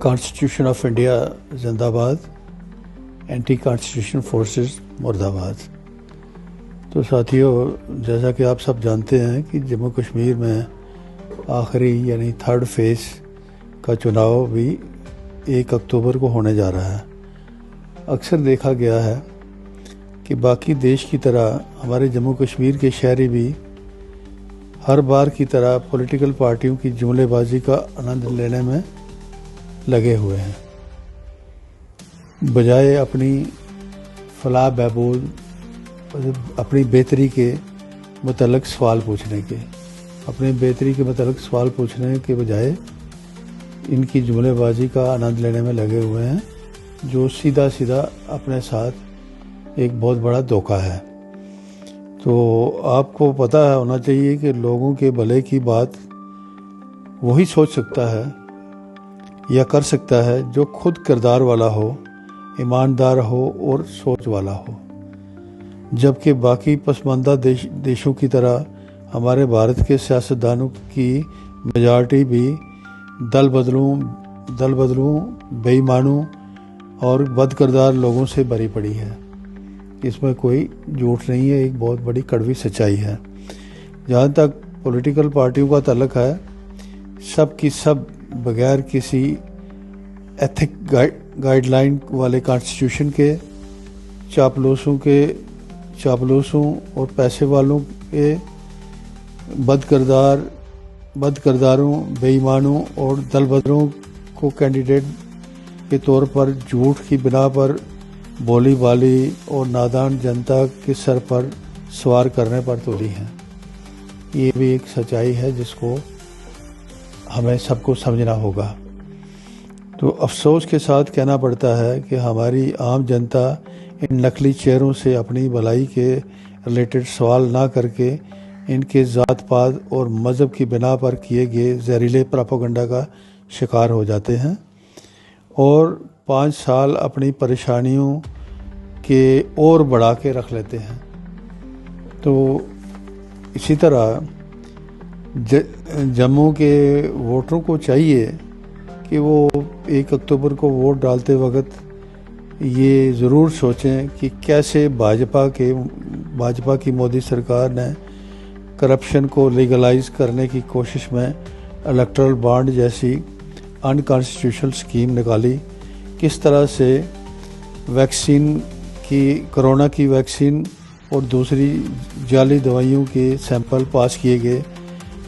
Constitution of India जिंदाबाद, anti constitution forces मुर्दाबाद। तो साथियों, जैसा कि आप सब जानते हैं कि जम्मू कश्मीर में आखिरी यानी थर्ड फेज़ का चुनाव भी 1 अक्टूबर को होने जा रहा है। अक्सर देखा गया है कि बाकी देश की तरह हमारे जम्मू कश्मीर के शहरी भी हर बार की तरह पॉलिटिकल पार्टियों की जुमलेबाजी का आनंद लेने में लगे हुए हैं, बजाय अपनी फलाह बहबूद, अपनी बेहतरी के मतलब सवाल पूछने के। अपनी बेहतरी के मतलब सवाल पूछने के बजाय इनकी जुमलेबाजी का आनंद लेने में लगे हुए हैं, जो सीधा सीधा अपने साथ एक बहुत बड़ा धोखा है। तो आपको पता होना चाहिए कि लोगों के भले की बात वही सोच सकता है या कर सकता है जो खुद किरदार वाला हो, ईमानदार हो और सोच वाला हो। जबकि बाकी पसमानदा देशों की तरह हमारे भारत के सियासतदानों की मेजॉरिटी भी दल बदलूं, बेईमानों और बदकिरदार लोगों से भरी पड़ी है। इसमें कोई झूठ नहीं है, एक बहुत बड़ी कड़वी सच्चाई है। जहाँ तक पॉलिटिकल पार्टियों का ताल्लुक है, सब की सब बगैर किसी एथिक गाइडलाइन वाले कॉन्स्टिट्यूशन के, चापलूसों और पैसे वालों के, बदकिरदारों, बेईमानों और दलबदलों को कैंडिडेट के तौर पर झूठ की बिना पर बोली बाली और नादान जनता के सर पर सवार करने पर तुली हैं। ये भी एक सच्चाई है जिसको हमें सबको समझना होगा। तो अफसोस के साथ कहना पड़ता है कि हमारी आम जनता इन नकली चेहरों से अपनी भलाई के रिलेटेड सवाल ना करके इनके ज़ात पात और मज़हब की बिना पर किए गए जहरीले प्रोपेगेंडा का शिकार हो जाते हैं और 5 साल अपनी परेशानियों के और बढ़ा के रख लेते हैं। तो इसी तरह जम्मू के वोटरों को चाहिए कि वो 1 अक्टूबर को वोट डालते वक्त ये ज़रूर सोचें कि कैसे भाजपा की मोदी सरकार ने करप्शन को लीगलाइज करने की कोशिश में इलेक्टोरल बॉन्ड जैसी अनकॉन्स्टिट्यूशनल स्कीम निकाली, किस तरह से कोरोना की वैक्सीन और दूसरी जाली दवाइयों के सैंपल पास किए गए,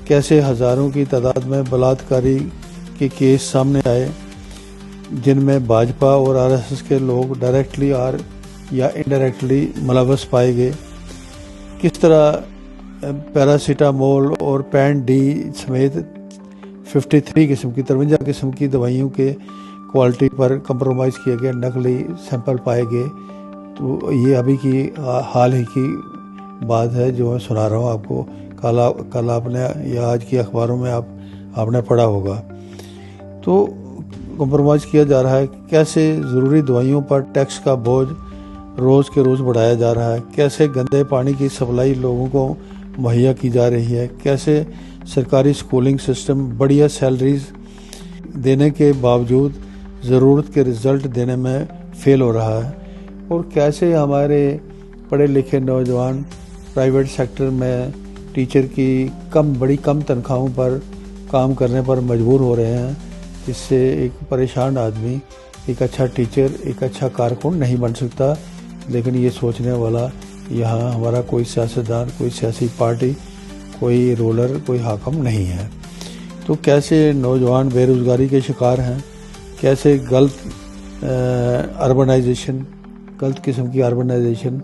कैसे हज़ारों की तादाद में बलात्कारी के केस सामने आए जिनमें भाजपा और आरएसएस के लोग डायरेक्टली या इनडायरेक्टली मुलव्वस पाए गए, किस तरह पैरासीटामोल और पैन डी समेत 53 किस्म की दवाइयों के क्वालिटी पर कंप्रोमाइज़ किया गया, नकली सैंपल पाए गए। तो ये अभी की हाल ही की बात है जो मैं सुना रहा हूँ आपको। कल आपने या आज की अखबारों में आपने पढ़ा होगा। तो कंप्रोमाइज़ किया जा रहा है, कैसे ज़रूरी दवाइयों पर टैक्स का बोझ रोज़ के रोज़ बढ़ाया जा रहा है, कैसे गंदे पानी की सप्लाई लोगों को मुहैया की जा रही है, कैसे सरकारी स्कूलिंग सिस्टम बढ़िया सैलरीज देने के बावजूद ज़रूरत के रिज़ल्ट देने में फ़ेल हो रहा है, और कैसे हमारे पढ़े लिखे नौजवान प्राइवेट सेक्टर में टीचर की बड़ी कम तनख्वाहों पर काम करने पर मजबूर हो रहे हैं, जिससे एक परेशान आदमी एक अच्छा टीचर, एक अच्छा कारकुन नहीं बन सकता। लेकिन ये सोचने वाला यहाँ हमारा कोई सियासतदान, कोई सियासी पार्टी, कोई रूलर, कोई हाकम नहीं है। तो कैसे नौजवान बेरोज़गारी के शिकार हैं, कैसे गलत किस्म की अर्बनाइजेशन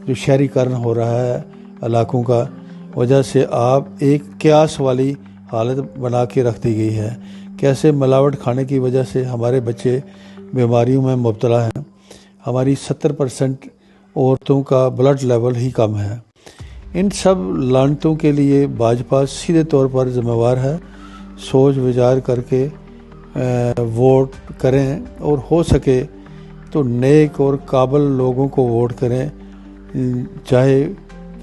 जो शहरीकरण हो रहा है इलाकों का, वजह से आप एक क्यास वाली हालत बना के रख दी गई है। कैसे मिलावट खाने की वजह से हमारे बच्चे बीमारियों में मुब्तला हैं, हमारी 70% औरतों का ब्लड लेवल ही कम है। इन सब लानतों के लिए भाजपा सीधे तौर पर जिम्मेवार है। सोच विचार करके वोट करें और हो सके तो नेक और काबिल लोगों को वोट करें, चाहे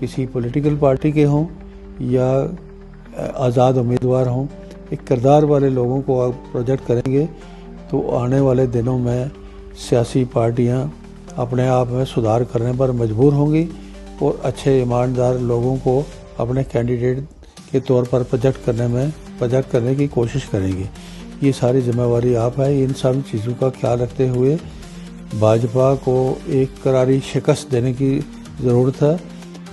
किसी पॉलिटिकल पार्टी के हों या आज़ाद उम्मीदवार हों। एक किरदार वाले लोगों को आप प्रोजेक्ट करेंगे तो आने वाले दिनों में सियासी पार्टियां अपने आप में सुधार करने पर मजबूर होंगी और अच्छे ईमानदार लोगों को अपने कैंडिडेट के तौर पर प्रोजेक्ट करने की कोशिश करेंगी। ये सारी जिम्मेवारी आप है। इन सब चीज़ों का ख्याल रखते हुए भाजपा को एक करारी शिकस्त देने की ज़रूरत है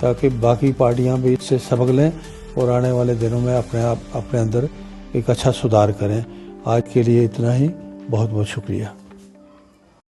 ताकि बाकी पार्टियां भी इससे सबक लें और आने वाले दिनों में अपने अंदर एक अच्छा सुधार करें। आज के लिए इतना ही। बहुत बहुत शुक्रिया।